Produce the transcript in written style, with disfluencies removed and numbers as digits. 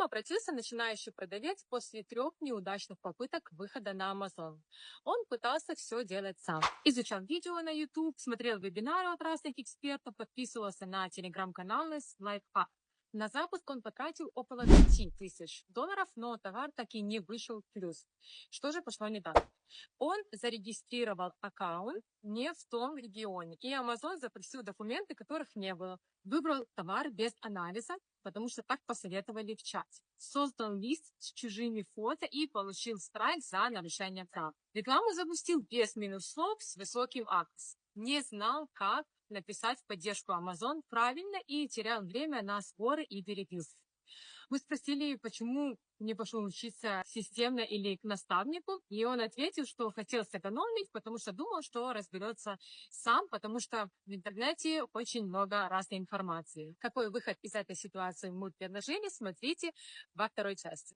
нам обратился начинающий продавец после 3 неудачных попыток выхода на Amazon. Он пытался все делать сам. Изучал видео на YouTube, смотрел вебинары от разных экспертов, подписывался на телеграм-каналы с лайфхак. На запуск он потратил около $5000, но товар так и не вышел в плюс. Что же пошло не так? Он зарегистрировал аккаунт не в том регионе, и Amazon запросил документы, которых не было. Выбрал товар без анализа, потому что так посоветовали в чате. Создал лист с чужими фото и получил страйк за нарушение прав. Рекламу запустил без минусов с высоким акс. Не знал, как написать в поддержку Amazon правильно и терял время на сборы и переписки. Мы спросили, почему не пошел учиться системно или к наставнику, и он ответил, что хотел сэкономить, потому что думал, что разберется сам, потому что в интернете очень много разной информации. Какой выход из этой ситуации мы предложили, смотрите во второй части.